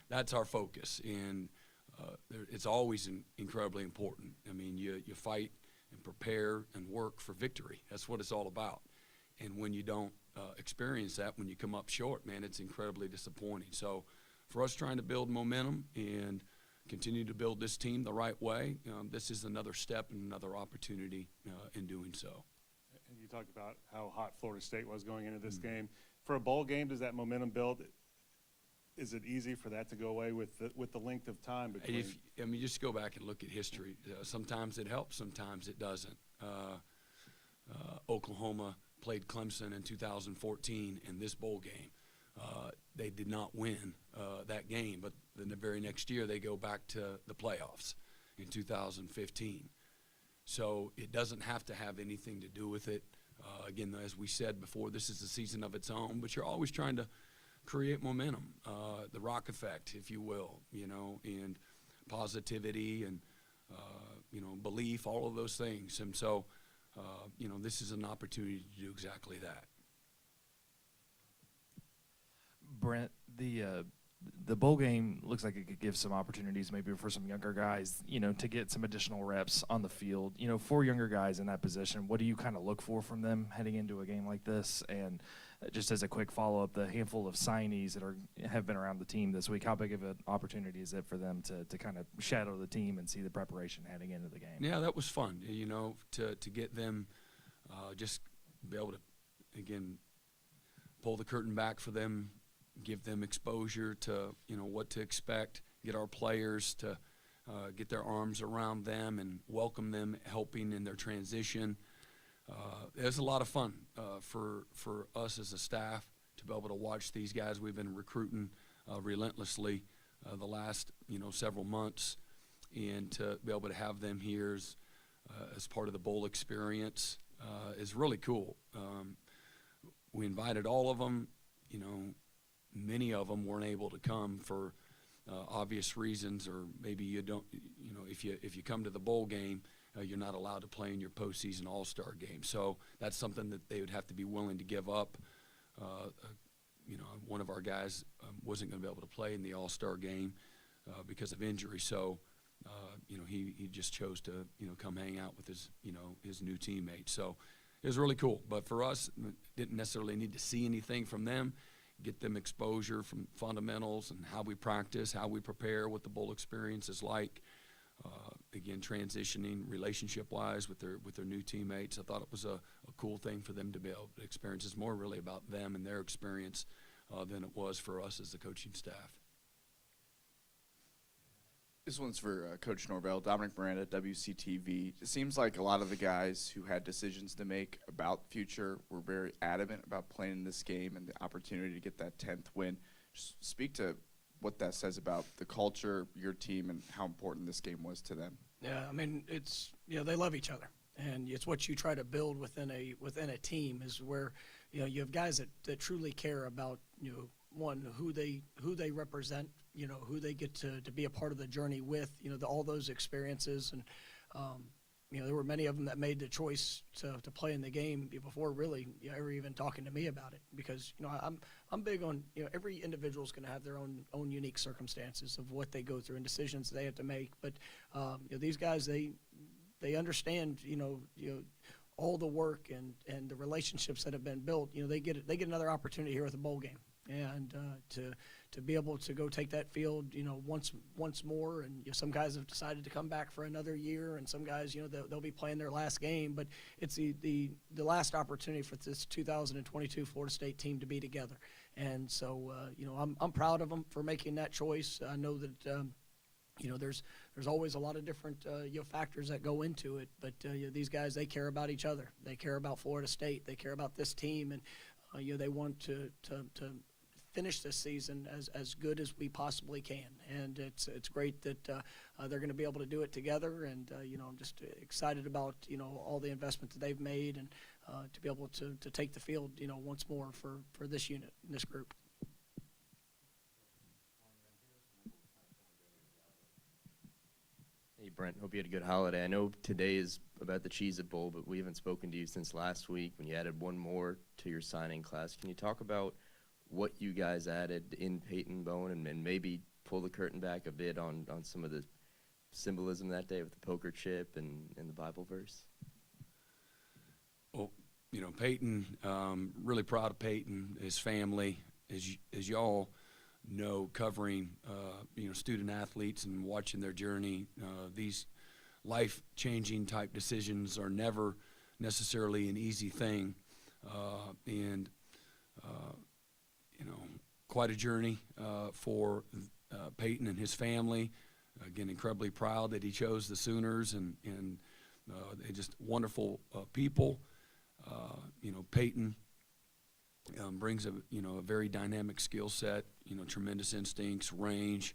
that's our focus, and it's always incredibly important. I mean, you fight and prepare and work for victory. That's what it's all about. And when you don't experience that, when you come up short, man, it's incredibly disappointing. So for us trying to build momentum and continue to build this team the right way, this is another step and another opportunity in doing so. And you talked about how hot Florida State was going into this game. For a bowl game, does that momentum build? Is it easy for that to go away with the length of time between? I mean, just go back and look at history. Sometimes it helps, sometimes it doesn't. Oklahoma played Clemson in 2014 in this bowl game. They did not win that game, but then the very next year they go back to the playoffs in 2015. So it doesn't have to have anything to do with it. Again, as we said before, this is a season of its own, but you're always trying to create momentum, the rock effect, if you will, and positivity and, belief, all of those things. And so, this is an opportunity to do exactly that. Brent, the bowl game looks like it could give some opportunities maybe for some younger guys, to get some additional reps on the field. For younger guys in that position, what do you kind of look for from them heading into a game like this? And just as a quick follow-up, the handful of signees that have been around the team this week, how big of an opportunity is it for them to kind of shadow the team and see the preparation heading into the game? Yeah, that was fun, to get them just be able to, again, pull the curtain back for them, give them exposure to, what to expect, get our players to get their arms around them and welcome them, helping in their transition. It was a lot of fun for us as a staff to be able to watch these guys. We've been recruiting relentlessly the last, several months, and to be able to have them here as part of the bowl experience is really cool. We invited all of them. Many of them weren't able to come for obvious reasons, or maybe you don't. If you come to the bowl game, you're not allowed to play in your postseason All-Star game. So that's something that they would have to be willing to give up. One of our guys wasn't going to be able to play in the All-Star game because of injury. So, he just chose to, come hang out with his new teammates. So it was really cool. But for us, didn't necessarily need to see anything from them. Get them exposure from fundamentals and how we practice, how we prepare, what the bowl experience is like. Again, transitioning relationship-wise with their new teammates. I thought it was a cool thing for them to be able to experience. It's more really about them and their experience than it was for us as the coaching staff. This one's for Coach Norvell. Dominic Miranda, WCTV. It seems like a lot of the guys who had decisions to make about the future were very adamant about playing this game and the opportunity to get that 10th win. Just speak to what that says about the culture, your team, and how important this game was to them. Yeah, I mean, it's, they love each other, and it's what you try to build within a team is where, you have guys that truly care about, one, who they represent, who they get to be a part of the journey with, all those experiences. And, there were many of them that made the choice to play in the game before really ever even talking to me about it, because, I'm big on, every individual is going to have their own unique circumstances of what they go through and decisions they have to make. But, these guys, they understand, all the work and the relationships that have been built. They get another opportunity here with a bowl game. And to be able to go take that field, once more, and some guys have decided to come back for another year, and some guys, they'll be playing their last game. But it's the last opportunity for this 2022 Florida State team to be together. And so, I'm proud of them for making that choice. I know that. There's always a lot of different factors that go into it, but these guys, they care about each other. They care about Florida State. They care about this team, and they want to finish this season as good as we possibly can. And it's great that they're going to be able to do it together. And I'm just excited about all the investment that they've made, and to be able to take the field once more for this unit, this group. Hey, Brent, hope you had a good holiday. I know today is about the Cheez-It Bowl, but we haven't spoken to you since last week when you added one more to your signing class. Can you talk about what you guys added in Peyton Bowen and maybe pull the curtain back a bit on some of the symbolism that day with the poker chip and the Bible verse? Well, you know, Peyton, really proud of Peyton, his family, as y'all know, covering, you know, student athletes and watching their journey. These life-changing type decisions are never necessarily an easy thing. And you know, quite a journey for Peyton and his family. Again, incredibly proud that he chose the Sooners, and they're just wonderful people. You know, Peyton brings a very dynamic skill set. You know, tremendous instincts, range,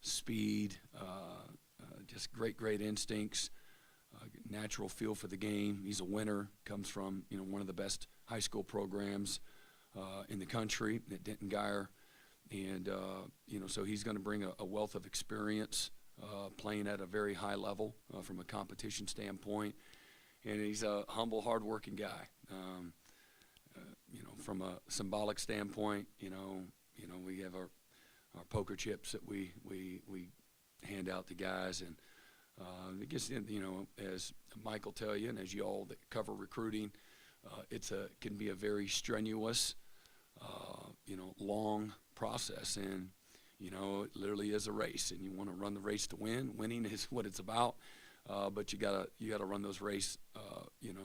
speed, just great instincts. Natural feel for the game. He's a winner. Comes from one of the best high school programs in the country at Denton Guyer, and so he's going to bring a wealth of experience playing at a very high level from a competition standpoint. And he's a humble, hardworking guy. From a symbolic standpoint, we have our poker chips that we hand out to guys, and I guess as Mike will tell you, and as you all that cover recruiting, it can be a very strenuous, long process, and it literally is a race, and you want to run the race to win. Winning is what it's about, but you gotta run those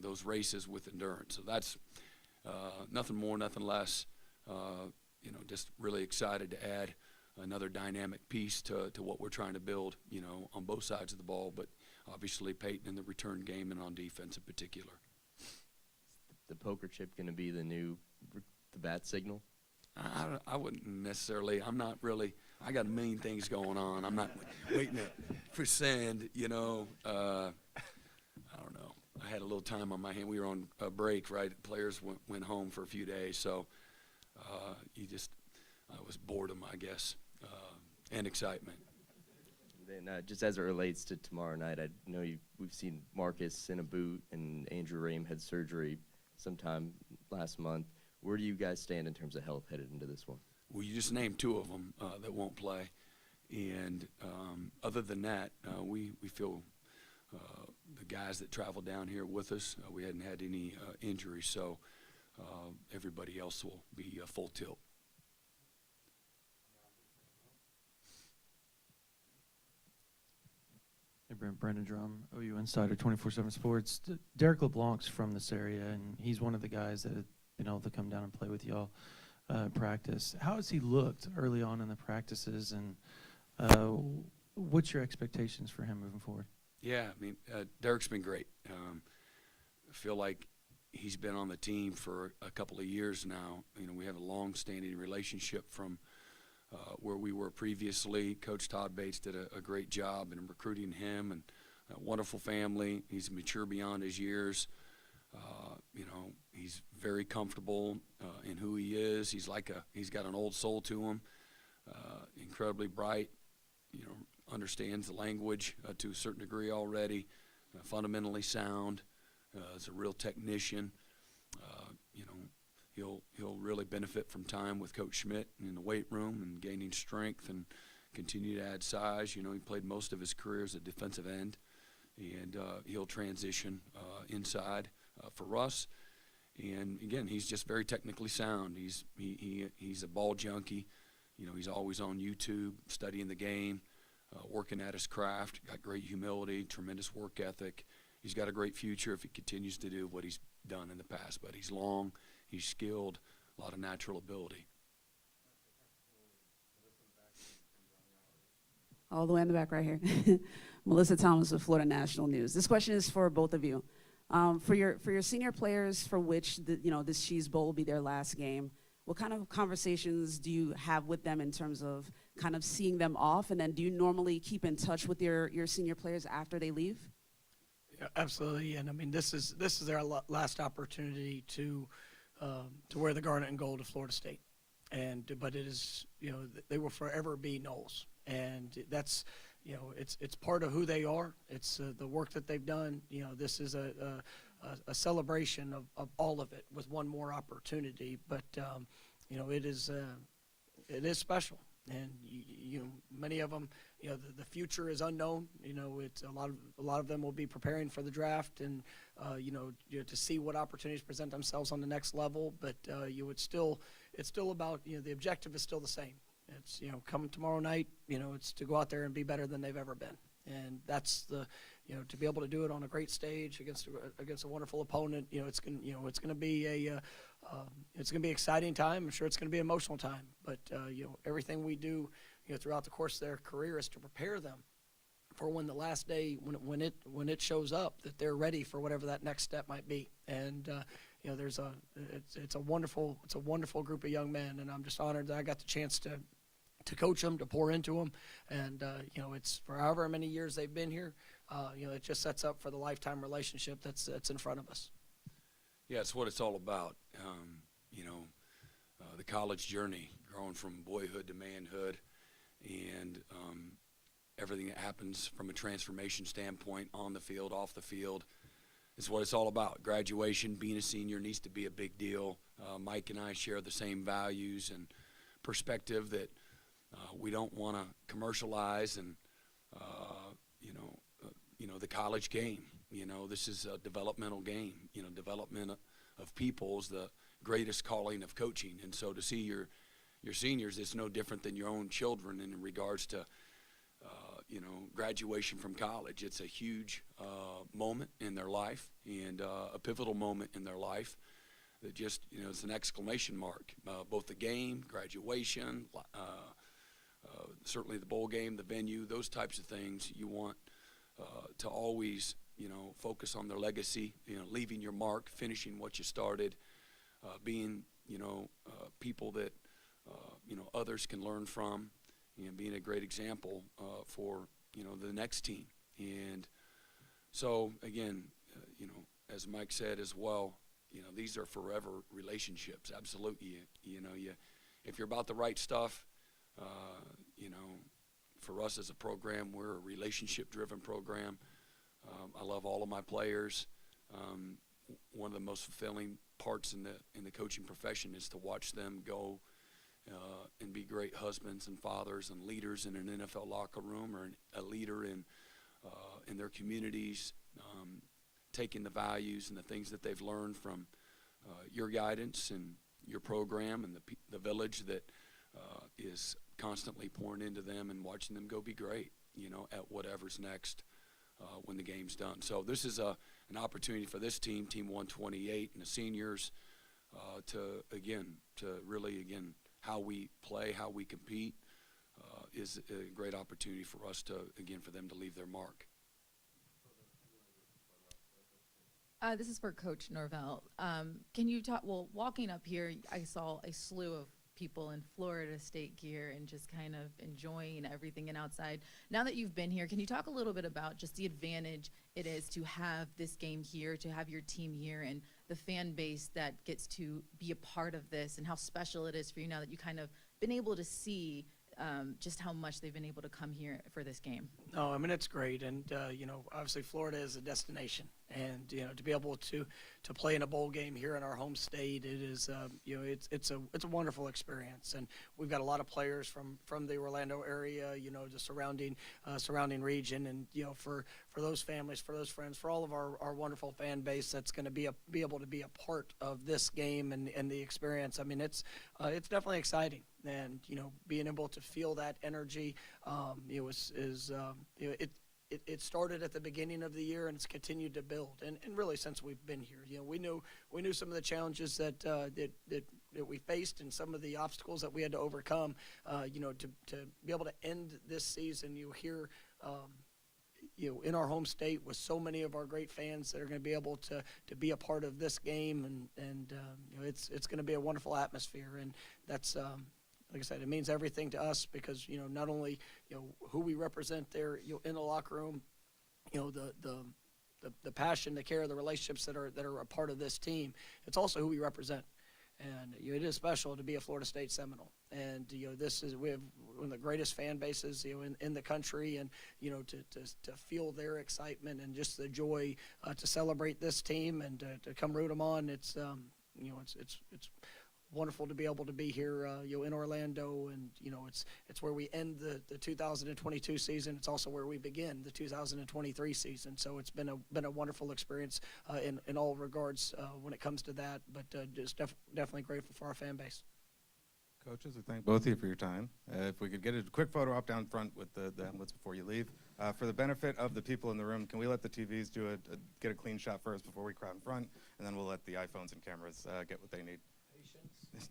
those races with endurance. So that's nothing more, nothing less. Just really excited to add another dynamic piece to what we're trying to build, on both sides of the ball, but obviously Peyton in the return game and on defense in particular. The poker chip going to be the bat signal? I wouldn't necessarily. I'm not really. I got a million things going on. I'm not waiting for send. I don't know. I had a little time on my hand. We were on a break, right? Players went home for a few days, so I was boredom, I guess, and excitement. Then just as it relates to tomorrow night, I know we've seen Marcus in a boot and Andrew Rame had surgery sometime last month. Where do you guys stand in terms of health headed into this one? Well, you just named two of them that won't play, and other than that, we feel the guys that traveled down here with us, we hadn't had any injuries, so everybody else will be full tilt. Hey, Brent, Brandon Drum, OU Insider, 24/7 Sports. Derek LeBlanc's from this area, and he's one of the guys that have been able to come down and play with y'all practice. How has he looked early on in the practices, and what's your expectations for him moving forward? Yeah, I mean, Derek's been great. I feel like he's been on the team for a couple of years now. We have a long-standing relationship from where we were previously. Coach Todd Bates did a great job in recruiting him, and a wonderful family. He's mature beyond his years. He's very comfortable in who he is. He's got an old soul to him. Incredibly bright. Understands the language to a certain degree already. Fundamentally sound. Is a real technician. He'll really benefit from time with Coach Schmidt in the weight room and gaining strength and continue to add size. He played most of his career as a defensive end, and he'll transition inside for us. And again, he's just very technically sound. He's a ball junkie. He's always on YouTube studying the game, working at his craft. Got great humility, tremendous work ethic. He's got a great future if he continues to do what he's done in the past. But he's long, he's skilled, a lot of natural ability. All the way in the back right here. Melissa Thomas with Florida National News. This question is for both of you. For your senior players for which this Cheez Bowl will be their last game, what kind of conversations do you have with them in terms of kind of seeing them off? And then do you normally keep in touch with your senior players after they leave? Yeah, absolutely, and I mean this is their last opportunity to wear the garnet and gold of Florida State, but it is they will forever be Noles, and that's it's part of who they are. It's the work that they've done. This is a celebration of all of it with one more opportunity, but it is special, And many of them, the future is unknown. It's a lot of them will be preparing for the draft, and to see what opportunities present themselves on the next level. But it's still about, the objective is still the same. It's come tomorrow night. It's to go out there and be better than they've ever been, and that's to be able to do it on a great stage against a wonderful opponent. It's gonna be it's gonna be an exciting time. I'm sure it's gonna be an emotional time. But everything we do throughout the course of their career is to prepare them for when the last day, when it shows up, that they're ready for whatever that next step might be. And it's a wonderful group of young men, and I'm just honored that I got the chance to coach them, to pour into them, and it's for however many years they've been here. It just sets up for the lifetime relationship that's in front of us. Yeah, it's what it's all about. The college journey, growing from boyhood to manhood, and everything that happens from a transformation standpoint on the field, off the field, is what it's all about. Graduation, being a senior needs to be a big deal. Mike and I share the same values and perspective that we don't want to commercialize and the college game. This is a developmental game. Development of people is the greatest calling of coaching, and so to see your seniors, it's no different than your own children in regards to graduation from college. It's a huge moment in their life, and a pivotal moment in their life that just it's an exclamation mark. Both the game, graduation, certainly the bowl game, the venue, those types of things. You want to always focus on their legacy, leaving your mark, finishing what you started, being people that others can learn from, and being a great example for the next team. And so again, as Mike said as well, these are forever relationships. Absolutely. If you're about the right stuff, for us as a program, we're a relationship-driven program. I love all of my players. One of the most fulfilling parts in the coaching profession is to watch them go and be great husbands and fathers and leaders in an NFL locker room, or a leader in their communities, taking the values and the things that they've learned from your guidance and your program and the village that is constantly pouring into them, and watching them go be great, at whatever's next when the game's done. So this is an opportunity for this team, Team 128, and the seniors to really how we play, how we compete is a great opportunity for us for them to leave their mark. This is for Coach Norvell. Can you talk, walking up here, I saw a slew of people in Florida State gear and just kind of enjoying everything and outside. Now that you've been here, can you talk a little bit about just the advantage it is to have this game here, to have your team here, and the fan base that gets to be a part of this, and how special it is for you now that you kind of been able to see just how much they've been able to come here for this game? No, I mean, it's great. And, obviously Florida is a destination. And, to be able to play in a bowl game here in our home state, it is, it's a wonderful experience. And we've got a lot of players from the Orlando area, the surrounding region. And, for those families, for those friends, for all of our wonderful fan base that's going to be able to be a part of this game and the experience. I mean, it's definitely exciting. And, being able to feel that energy, it started at the beginning of the year, and it's continued to build. And really since we've been here, we knew some of the challenges that we faced, and some of the obstacles that we had to overcome, to be able to end this season, here, in our home state with so many of our great fans that are going to be able to be a part of this game. And it's going to be a wonderful atmosphere. And that's, like I said, it means everything to us, because not only who we represent there in the locker room, the passion, the care, the relationships that are a part of this team. It's also who we represent, and it is special to be a Florida State Seminole. And we have one of the greatest fan bases in the country, and to feel their excitement and just the joy to celebrate this team and to come root them on. It's wonderful to be able to be here, in Orlando, and it's where we end the 2022 season. It's also where we begin the 2023 season. So it's been a wonderful experience in all regards when it comes to that. But just definitely grateful for our fan base. Coaches, we thank both of you for your time. If we could get a quick photo op down front with the helmets before you leave. For the benefit of the people in the room, can we let the TVs get a clean shot first before we crowd in front, and then we'll let the iPhones and cameras get what they need. Patience.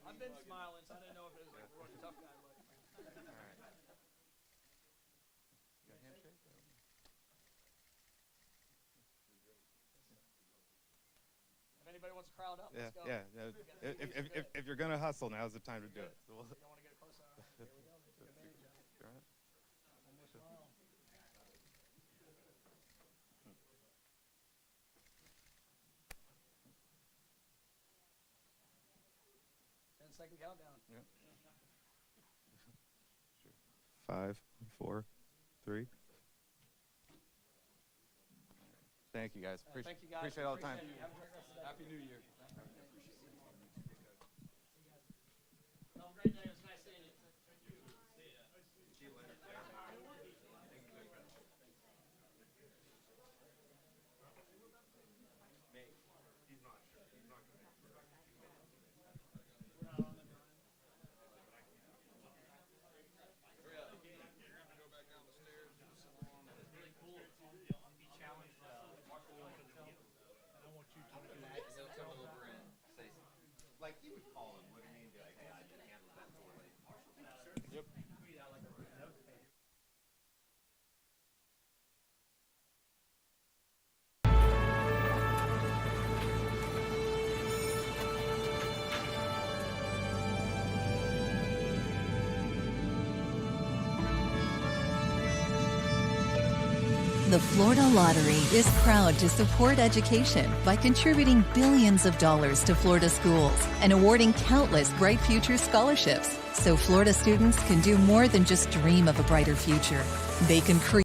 I've been smiling, so I didn't know if it was a tough guy. If anybody wants to crowd up, let's go. If you're gonna hustle, now's the time to do it. So You don't want to get close. Here we go. They took advantage of it. All right. One more smile. 10-second countdown. Yep. 5, 4, 3. Thank you, guys. Thank you, guys. Appreciate all the time. Have a great rest of the day. Happy New Year. Have a great day. It was nice seeing you. Like you would call him, wouldn't you? And be like, hey, I just handled that poorly. Yep. The Florida Lottery is proud to support education by contributing billions of dollars to Florida schools and awarding countless Bright Future scholarships so Florida students can do more than just dream of a brighter future. They can create